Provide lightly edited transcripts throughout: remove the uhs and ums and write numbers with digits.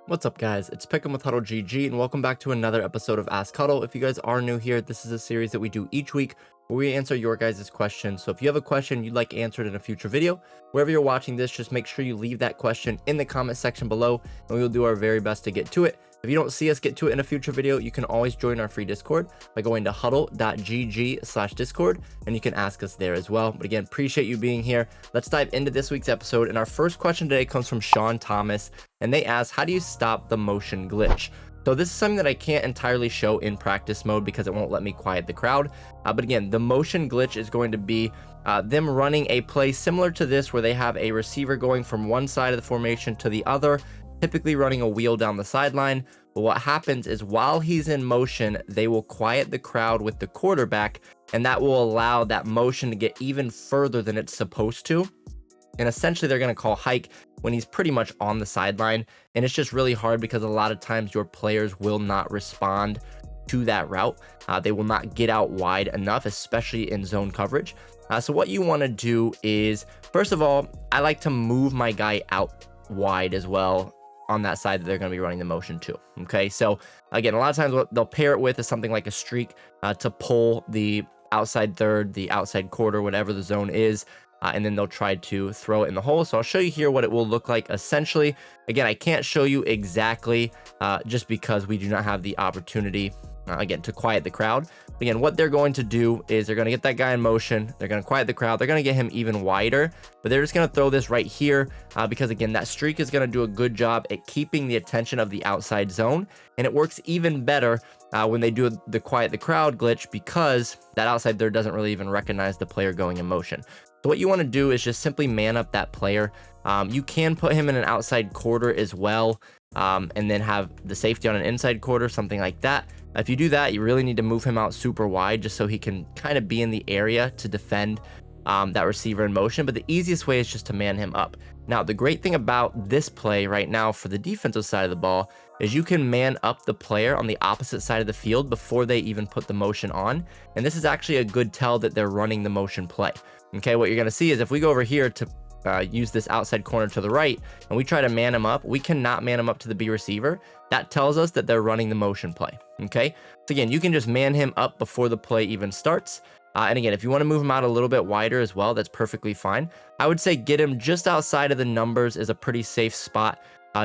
What's up, guys? It's PIHCAM with HuddleGG, and welcome back to another episode of Ask Huddle. If you guys are new here, this is a series that we do each week where we answer your guys' questions. So if you have a question you'd like answered in a future video, wherever you're watching this, just make sure you leave that question in the comment section below, and we will do our very best to get to it. If you don't see us get to it in a future video, you can always join our free Discord by going to HuddleGG/Discord, and you can ask us there as well. But again, appreciate you being here. Let's dive into this week's episode. And our first question today comes from Sean Thomas, and they ask, how do you stop the motion glitch? So this is something that I can't entirely show in practice mode because it won't let me quiet the crowd. But again, the motion glitch is going to be them running a play similar to this, where they have a receiver going from one side of the formation to the other, typically running a wheel down the sideline. But what happens is while he's in motion, they will quiet the crowd with the quarterback, and that will allow that motion to get even further than it's supposed to. And essentially they're going to call hike when he's pretty much on the sideline. And it's just really hard because a lot of times your players will not respond to that route. They will not get out wide enough, especially in zone coverage. So what you want to do is, first of all, I like to move my guy out wide as well on that side that they're going to be running the motion to. Okay, so again, a lot of times what they'll pair it with is something like a streak to pull the outside third, the outside quarter, whatever the zone is, and then they'll try to throw it in the hole. So I'll show you here what it will look like essentially. Again, I can't show you exactly just because we do not have the opportunity again to quiet the crowd. Again, what they're going to do is they're going to get that guy in motion, they're going to quiet the crowd, they're going to get him even wider, but they're just going to throw this right here because again, that streak is going to do a good job at keeping the attention of the outside zone, and it works even better when they do the quiet the crowd glitch because that outside there doesn't really even recognize the player going in motion. So what you want to do is just simply man up that player. You can put him in an outside quarter as well, and then have the safety on an inside quarter, something like that. If you do that, you really need to move him out super wide just so he can kind of be in the area to defend that receiver in motion. But the easiest way is just to man him up. Now, the great thing about this play right now for the defensive side of the ball is you can man up the player on the opposite side of the field before they even put the motion on. And this is actually a good tell that they're running the motion play. Okay, what you're going to see is if we go over here to use this outside corner to the right and we try to man him up, we cannot man him up to the B receiver. That tells us that they're running the motion play. Okay, so again, you can just man him up before the play even starts. And again, if you want to move him out a little bit wider as well, that's perfectly fine. I would say get him just outside of the numbers is a pretty safe spot,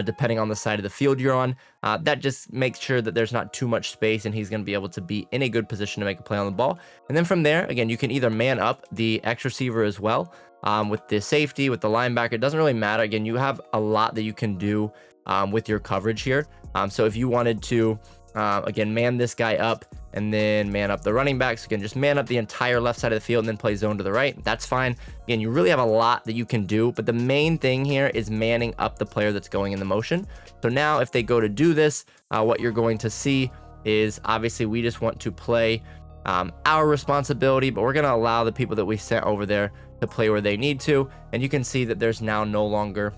depending on the side of the field you're on. That just makes sure that there's not too much space and he's going to be able to be in a good position to make a play on the ball. And then from there, again, you can either man up the X receiver as well, with the safety, with the linebacker. It doesn't really matter. Again, you have a lot that you can do with your coverage here. So if you wanted to, again, man this guy up and then man up the running backs, you can just man up the entire left side of the field and then play zone to the right. That's fine. Again, you really have a lot that you can do, but the main thing here is manning up the player that's going in the motion. So now if they go to do this, what you're going to see is obviously we just want to play our responsibility, but we're going to allow the people that we sent over there to play where they need to. And you can see that there's now no longer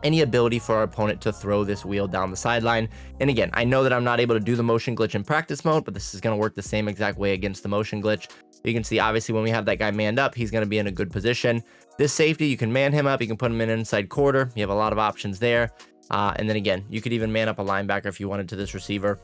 any ability for our opponent to throw this wheel down the sideline. And again, I know that I'm not able to do the motion glitch in practice mode, but this is going to work the same exact way against the motion glitch. You can see obviously when we have that guy manned up, he's going to be in a good position. This safety, you can man him up, you can put him in an inside quarter. You have a lot of options there. And then again, you could even man up a linebacker if you wanted to this receiver.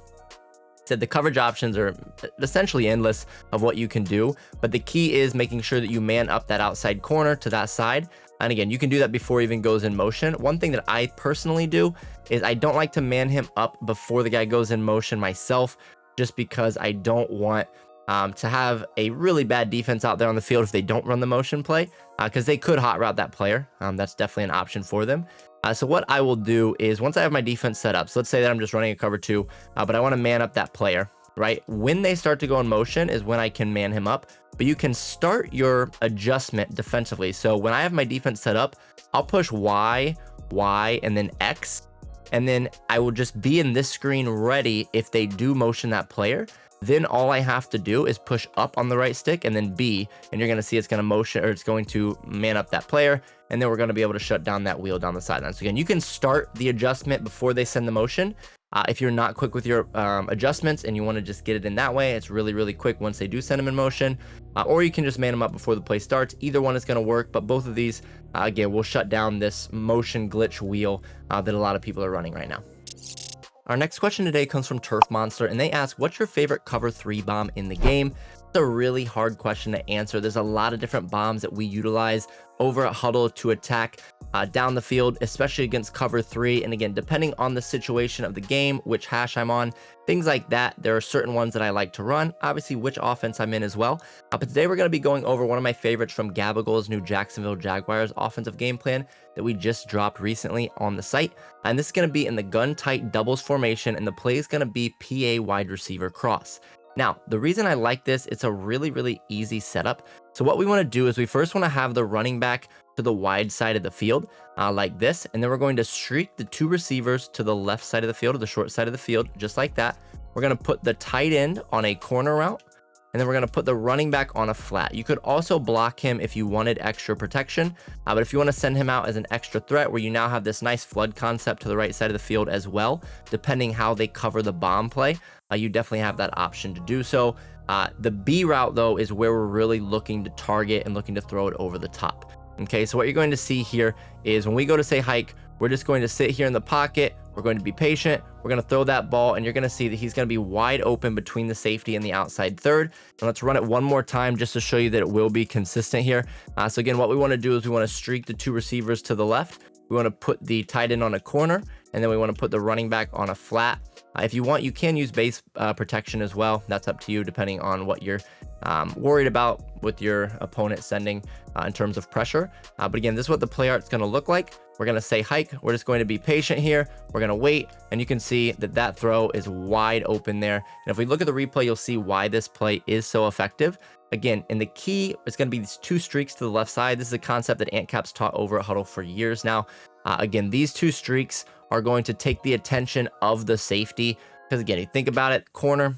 Said the coverage options are essentially endless of what you can do, but the key is making sure that you man up that outside corner to that side. And again, you can do that before he even goes in motion. One thing that I personally do is I don't like to man him up before the guy goes in motion myself, just because I don't want to have a really bad defense out there on the field if they don't run the motion play, because they could hot route that player. That's definitely an option for them. So what I will do is once I have my defense set up, so let's say that I'm just running a cover two, but I want to man up that player, right? When they start to go in motion is when I can man him up, but you can start your adjustment defensively. So when I have my defense set up, I'll push Y, and then X, and then I will just be in this screen ready if they do motion that player. Then all I have to do is push up on the right stick and then B, and you're going to see it's going to motion, or it's going to man up that player, and then we're going to be able to shut down that wheel down the sideline. So again, you can start the adjustment before they send the motion, If you're not quick with your adjustments and you want to just get it in that way, it's really, really quick once they do send him in motion. Or you can just man him up before the play starts. Either one is going to work, but both of these, again, will shut down this motion glitch wheel that a lot of people are running right now. Our next question today comes from Turf Monster, and they ask, what's your favorite cover 3 bomb in the game? It's a really hard question to answer. There's a lot of different bombs that we utilize over at Huddle to attack down the field, especially against cover 3. And again, depending on the situation of the game, which hash I'm on, things like that, there are certain ones that I like to run, obviously which offense I'm in as well. But today we're going to be going over one of my favorites from Gabagol's new Jacksonville Jaguars offensive game plan that we just dropped recently on the site. And this is going to be in the gun tight doubles formation, and the play is going to be PA wide receiver cross. Now, the reason I like this, it's a really, really easy setup. So what we want to do is we first want to have the running back to the wide side of the field like this. And then we're going to streak the 2 receivers to the left side of the field, or the short side of the field, just like that. We're going to put the tight end on a corner route. And then we're going to put the running back on a flat. You could also block him if you wanted extra protection. But if you want to send him out as an extra threat, where you now have this nice flood concept to the right side of the field as well, depending how they cover the bomb play, you definitely have that option to do so. The B route, though, is where we're really looking to target and looking to throw it over the top. Okay, so what you're going to see here is when we go to say hike, we're just going to sit here in the pocket. We're going to be patient. We're going to throw that ball, and you're going to see that he's going to be wide open between the safety and the outside third. And let's run it one more time just to show you that it will be consistent here. So again, what we want to do is we want to streak the 2 receivers to the left. We want to put the tight end on a corner, and then we want to put the running back on a flat. If you want, you can use base protection as well. That's up to you, depending on what you're worried about with your opponent sending in terms of pressure. But again, this is what the play art's going to look like. We're going to say hike. We're just going to be patient here. We're going to wait, and you can see that that throw is wide open there. And if we look at the replay, you'll see why this play is so effective. Again, and the key is going to be these 2 streaks to the left side. This is a concept that AntCap's taught over at Huddle for years now. Again, these 2 streaks are going to take the attention of the safety, because again, you think about it, corner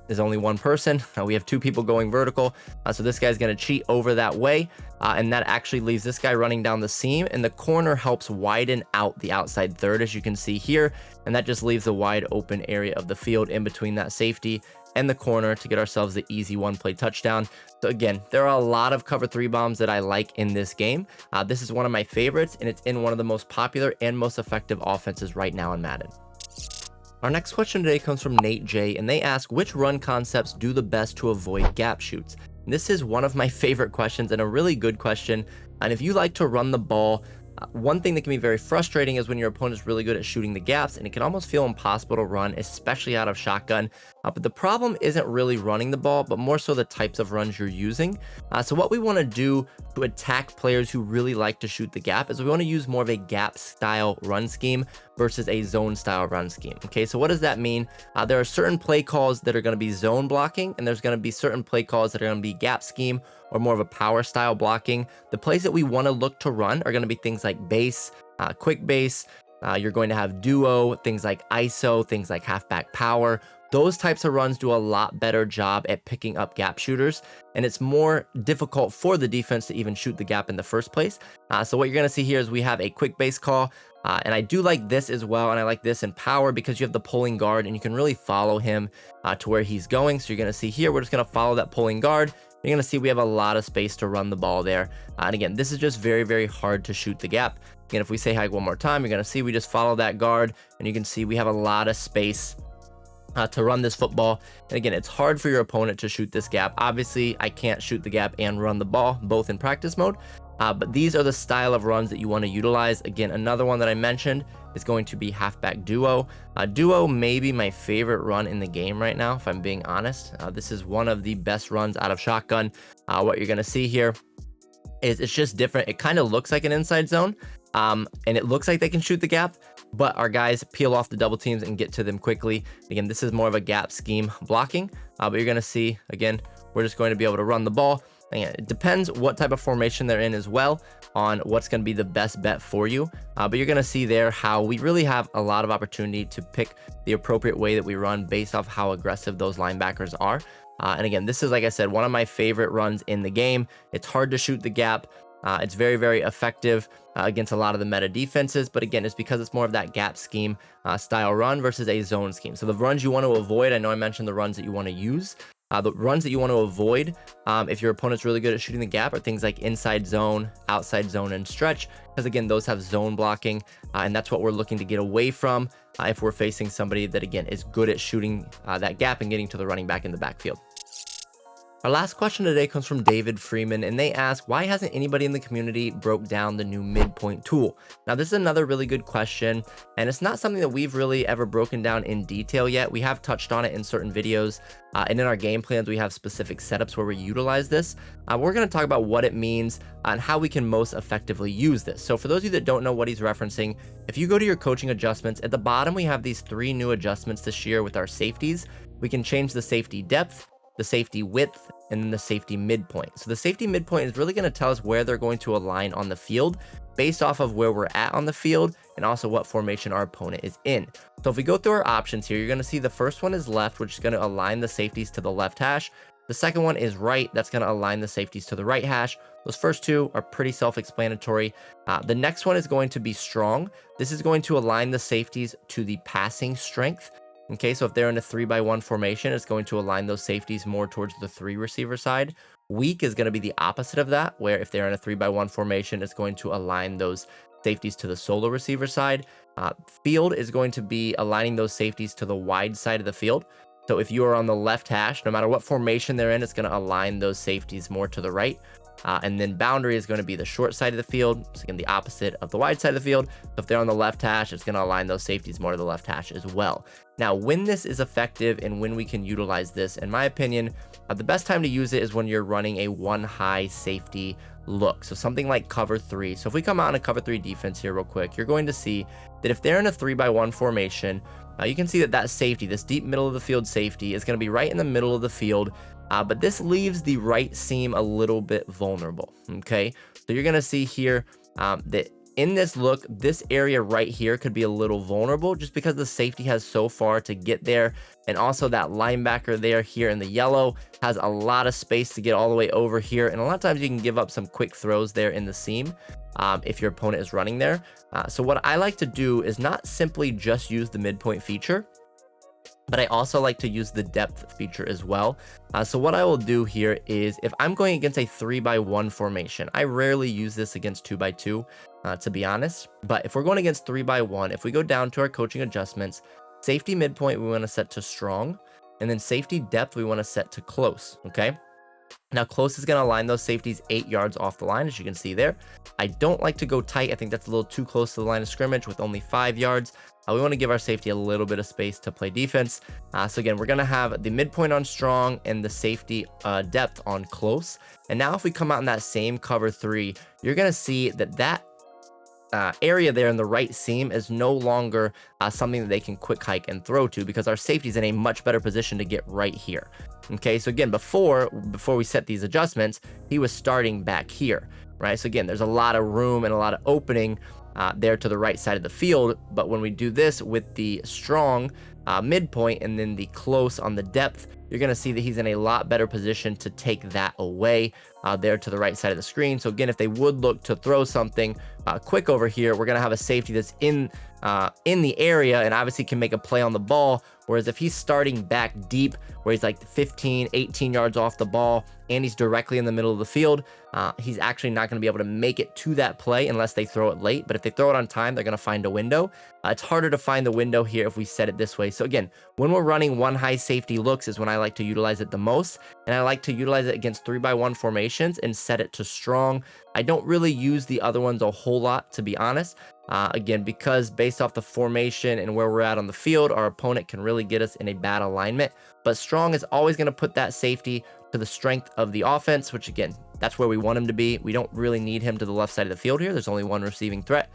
is only 1 person. We have 2 people going vertical. So this guy's going to cheat over that way. And that actually leaves this guy running down the seam, and the corner helps widen out the outside third, as you can see here. And that just leaves a wide open area of the field in between that safety and the corner to get ourselves the easy 1-play touchdown. So again, there are a lot of cover 3 bombs that I like in this game. This is one of my favorites, and it's in one of the most popular and most effective offenses right now in Madden. Our next question today comes from Nate J, and they ask, which run concepts do the best to avoid gap shoots? And this is one of my favorite questions, and a really good question. And if you like to run the ball, one thing that can be very frustrating is when your opponent is really good at shooting the gaps, and it can almost feel impossible to run, especially out of shotgun. But the problem isn't really running the ball, but more so the types of runs you're using. So what we want to do to attack players who really like to shoot the gap is we want to use more of a gap style run scheme versus a zone style run scheme. Okay, so what does that mean? There are certain play calls that are going to be zone blocking, and there's going to be certain play calls that are going to be gap scheme or more of a power style blocking. The plays that we want to look to run are going to be things like base, quick base. You're going to have duo, things like ISO, things like halfback power. Those types of runs do a lot better job at picking up gap shooters, and it's more difficult for the defense to even shoot the gap in the first place. So what you're going to see here is we have a quick base call, and I do like this as well, and I like this in power because you have the pulling guard, and you can really follow him to where he's going. So you're going to see here, we're just going to follow that pulling guard. You're going to see we have a lot of space to run the ball there. And again, this is just very, very hard to shoot the gap. Again, if we say hike one more time, you're going to see we just follow that guard, and you can see we have a lot of space to run this football. And again, it's hard for your opponent to shoot this gap. Obviously, I can't shoot the gap and run the ball both in practice mode, but these are the style of runs that you want to utilize. Again, another one that I mentioned is going to be halfback duo. Duo may be my favorite run in the game right now, if I'm being honest. This is one of the best runs out of shotgun. What you're going to see here is it's just different. It kind of looks like an inside zone, and it looks like they can shoot the gap, but our guys peel off the double teams and get to them quickly. Again, this is more of a gap scheme blocking, but you're going to see, again, we're just going to be able to run the ball. Again, it depends what type of formation they're in as well on what's going to be the best bet for you. But you're going to see there how we really have a lot of opportunity to pick the appropriate way that we run based off how aggressive those linebackers are. And again, this is, like I said, one of my favorite runs in the game. It's hard to shoot the gap. It's very, very effective against a lot of the meta defenses, but again, it's because it's more of that gap scheme style run versus a zone scheme. So the runs you want to avoid, I know I mentioned the runs that you want to use. The runs that you want to avoid if your opponent's really good at shooting the gap are things like inside zone, outside zone, and stretch, because again, those have zone blocking, and that's what we're looking to get away from if we're facing somebody that, again, is good at shooting that gap and getting to the running back in the backfield. Our last question today comes from David Freeman, and they ask, why hasn't anybody in the community broke down the new Midpoint tool? Now, this is another really good question, and it's not something that we've really ever broken down in detail yet. We have touched on it in certain videos, and in our game plans, we have specific setups where we utilize this. We're going to talk about what it means and how we can most effectively use this. So for those of you that don't know what he's referencing, if you go to your coaching adjustments, at the bottom, we have these 3 new adjustments this year with our safeties. We can change the safety depth, the safety width, and then the safety midpoint. So the safety midpoint is really going to tell us where they're going to align on the field based off of where we're at on the field and also what formation our opponent is in. So if we go through our options here, you're going to see the first one is left, which is going to align the safeties to the left hash. The second one is right. That's going to align the safeties to the right hash. Those first 2 are pretty self-explanatory. The next one is going to be strong. This is going to align the safeties to the passing strength. Okay, so if they're in a 3-by-1 formation, it's going to align those safeties more towards the 3 receiver side. Weak is going to be the opposite of that, where if they're in a 3-by-1 formation, it's going to align those safeties to the solo receiver side. Field is going to be aligning those safeties to the wide side of the field. So if you are on the left hash, no matter what formation they're in, it's going to align those safeties more to the right. And then boundary is going to be the short side of the field. So again, the opposite of the wide side of the field. So if they're on the left hash, it's going to align those safeties more to the left hash as well. Now, when this is effective and when we can utilize this, in my opinion, the best time to use it is when you're running a 1-high safety look. So something like cover 3. So if we come out in a cover 3 defense here real quick, you're going to see that if they're in a 3-by-1 formation, you can see that safety, this deep middle of the field safety, is going to be right in the middle of the field. But this leaves the right seam a little bit vulnerable. Okay, so you're going to see here that in this look, this area right here could be a little vulnerable just because the safety has so far to get there. And also that linebacker there here in the yellow has a lot of space to get all the way over here. And a lot of times you can give up some quick throws there in the seam if your opponent is running there. So what I like to do is not simply just use the midpoint feature, but I also like to use the depth feature as well. So what I will do here is if I'm going against a 3-by-1 formation, I rarely use this against 2-by-2, to be honest. But if we're going against 3-by-1, if we go down to our coaching adjustments, safety midpoint, we want to set to strong, and then safety depth, we want to set to close. Okay. Now, close is going to align those safeties 8 yards off the line, as you can see there. I don't like to go tight. I think that's a little too close to the line of scrimmage with only 5 yards. We want to give our safety a little bit of space to play defense. So again, we're going to have the midpoint on strong and the safety depth on close. And now if we come out in that same cover 3, you're going to see that area there in the right seam is no longer something that they can quick hike and throw to, because our safety's in a much better position to get right here. Okay, so again, before we set these adjustments, he was starting back here, right? So again, there's a lot of room and a lot of opening there to the right side of the field. But when we do this with the strong midpoint and then the close on the depth, you're going to see that he's in a lot better position to take that away there to the right side of the screen. So again, if they would look to throw something quick over here, we're going to have a safety that's in the area and obviously can make a play on the ball. Whereas if he's starting back deep where he's like 15, 18 yards off the ball and he's directly in the middle of the field, he's actually not going to be able to make it to that play unless they throw it late. But if they throw it on time, they're going to find a window. It's harder to find the window here if we set it this way. So again, when we're running 1-high safety looks is when I like to utilize it the most. And I like to utilize it against 3-by-1 formations and set it to strong. I don't really use the other ones a whole lot, to be honest. Again, because based off the formation and where we're at on the field, our opponent can really get us in a bad alignment. But strong is always going to put that safety to the strength of the offense, which again, that's where we want him to be. We don't really need him to the left side of the field here. There's only 1 receiving threat.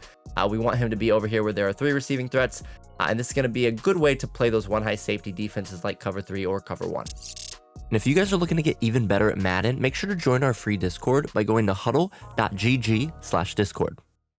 We want him to be over here where there are 3 receiving threats. And this is going to be a good way to play those 1-high safety defenses like cover 3 or cover 1. And if you guys are looking to get even better at Madden, make sure to join our free Discord by going to huddle.gg/discord.